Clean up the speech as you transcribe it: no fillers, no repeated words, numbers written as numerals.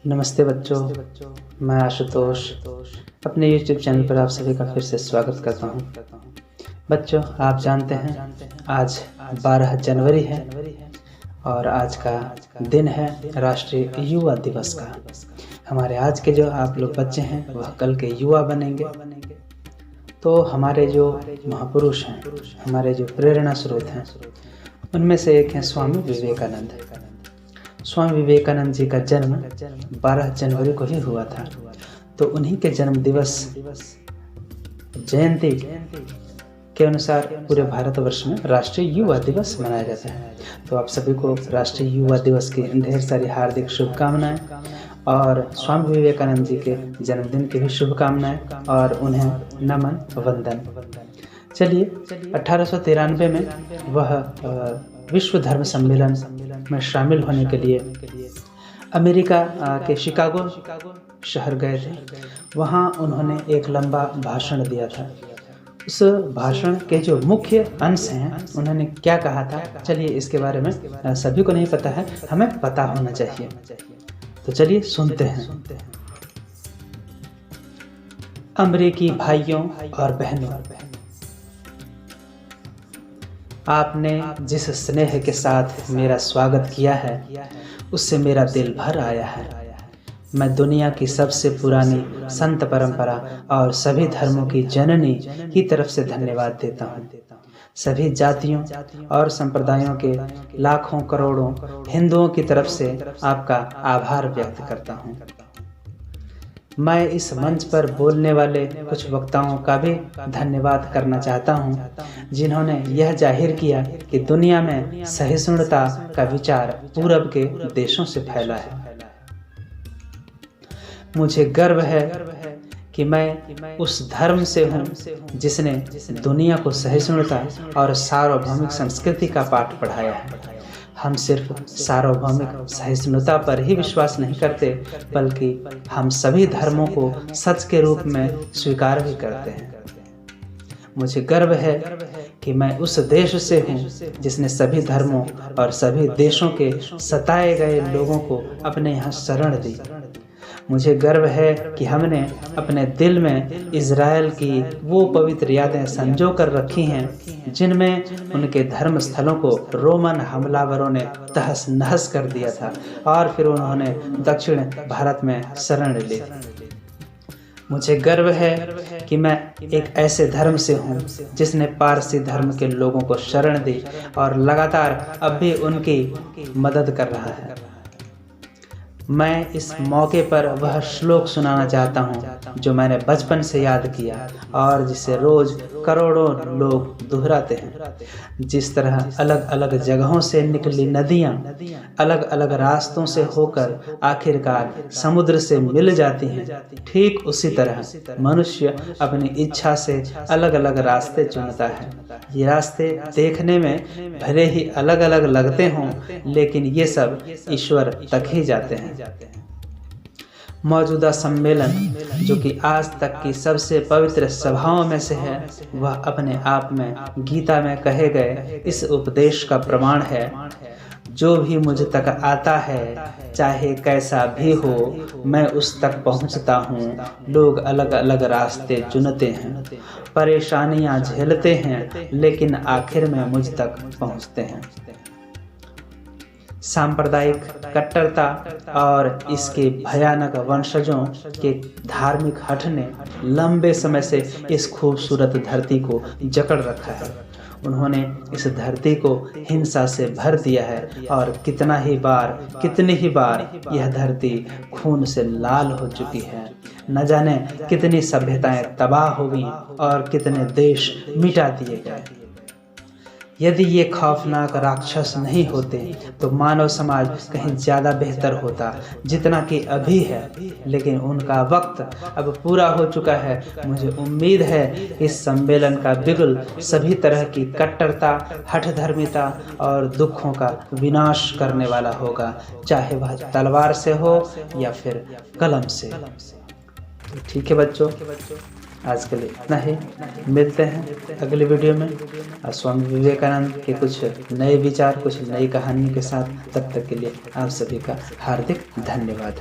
नमस्ते बच्चों, मैं आशुतोष अपने YouTube चैनल पर आप सभी का फिर से स्वागत करता हूं। बच्चों, आप जानते हैं आज 12 जनवरी है और आज का दिन है राष्ट्रीय युवा दिवस का। हमारे आज के जो आप लोग बच्चे हैं वह कल के युवा बनेंगे। तो हमारे जो महापुरुष हैं, हमारे जो प्रेरणा स्रोत हैं, उनमें से एक हैं स्वामी विवेकानंद। स्वामी विवेकानंद जी का जन्म 12 जनवरी को ही हुआ था। तो उन्हीं के जन्म दिवस जयंती के अनुसार पूरे भारतवर्ष में राष्ट्रीय युवा दिवस मनाया जाता है। तो आप सभी को राष्ट्रीय युवा दिवस की ढेर सारी हार्दिक शुभकामनाएं और स्वामी विवेकानंद जी के जन्मदिन की भी शुभकामनाएं और उन्हें नमन वंदन। चलिए, 1893 में वह विश्व धर्म सम्मेलन में शामिल होने के लिए अमेरिका के शिकागो शहर गए थे। वहाँ उन्होंने एक लंबा भाषण दिया था। उस भाषण के जो मुख्य अंश हैं, उन्होंने क्या कहा था, चलिए इसके बारे में सभी को नहीं पता है, हमें पता होना चाहिए। तो चलिए सुनते हैं। अमेरिकी भाइयों और बहनों, आपने जिस स्नेह के साथ मेरा स्वागत किया है उससे मेरा दिल भर आया है। मैं दुनिया की सबसे पुरानी संत परंपरा और सभी धर्मों की जननी की तरफ से धन्यवाद देता हूँ। सभी जातियों और संप्रदायों के लाखों करोड़ों हिंदुओं की तरफ से आपका आभार व्यक्त करता हूँ। मैं इस मंच पर बोलने वाले कुछ वक्ताओं का भी धन्यवाद करना चाहता हूं, जिन्होंने यह जाहिर किया कि दुनिया में सहिष्णुता का विचार पूरब के देशों से फैला है। मुझे गर्व है कि मैं उस धर्म से हूं जिसने दुनिया को सहिष्णुता और सार्वभौमिक संस्कृति का पाठ पढ़ाया है। हम सिर्फ सार्वभौमिक सहिष्णुता पर ही विश्वास नहीं करते, बल्कि हम सभी धर्मों को सच के रूप में स्वीकार भी करते हैं। मुझे गर्व है कि मैं उस देश से हूँ जिसने सभी धर्मों और सभी देशों के सताए गए लोगों को अपने यहाँ शरण दी। मुझे गर्व है कि हमने अपने दिल में इज़राइल की वो पवित्र यादें संजो कर रखी हैं जिनमें उनके धर्म स्थलों को रोमन हमलावरों ने तहस नहस कर दिया था और फिर उन्होंने दक्षिण भारत में शरण ली। मुझे गर्व है कि मैं एक ऐसे धर्म से हूँ जिसने पारसी धर्म के लोगों को शरण दी और लगातार अब भी उनकी मदद कर रहा है। मैं इस मौके पर वह श्लोक सुनाना चाहता हूँ जो मैंने बचपन से याद किया और जिसे रोज करोड़ों लोग दोहराते हैं। जिस तरह अलग अलग जगहों से निकली नदियाँ अलग अलग रास्तों से होकर आखिरकार समुद्र से मिल जाती हैं, ठीक उसी तरह मनुष्य अपनी इच्छा से अलग अलग रास्ते चुनता है। ये रास्ते देखने में भले ही अलग अलग लगते हों, लेकिन ये सब ईश्वर तक ही जाते हैं। मौजूदा सम्मेलन, जो कि आज तक की सबसे पवित्र सभाओं में से है, वह अपने आप में गीता में कहे गए इस उपदेश का प्रमाण है, जो भी मुझ तक आता है चाहे कैसा भी हो, मैं उस तक पहुंचता हूँ। लोग अलग अलग रास्ते चुनते हैं, परेशानियां झेलते हैं, लेकिन आखिर में मुझ तक पहुंचते हैं। सांप्रदायिक कट्टरता और इसके भयानक वंशजों के धार्मिक हठ ने लंबे समय से इस खूबसूरत धरती को जकड़ रखा है। उन्होंने इस धरती को हिंसा से भर दिया है और कितनी ही बार यह धरती खून से लाल हो चुकी है। न जाने कितनी सभ्यताएं तबाह हो गईं और कितने देश मिटा दिए गए। यदि ये खौफनाक राक्षस नहीं होते तो मानव समाज कहीं ज़्यादा बेहतर होता जितना कि अभी है, लेकिन उनका वक्त अब पूरा हो चुका है। मुझे उम्मीद है इस सम्मेलन का बिगुल सभी तरह की कट्टरता, हठधर्मिता और दुखों का विनाश करने वाला होगा, चाहे वह तलवार से हो या फिर कलम से। तो ठीक है बच्चों, आज के लिए इतना ही। मिलते हैं अगले वीडियो में स्वामी विवेकानंद के कुछ नए विचार, कुछ नई कहानी के साथ। तब तक के लिए आप सभी का हार्दिक धन्यवाद।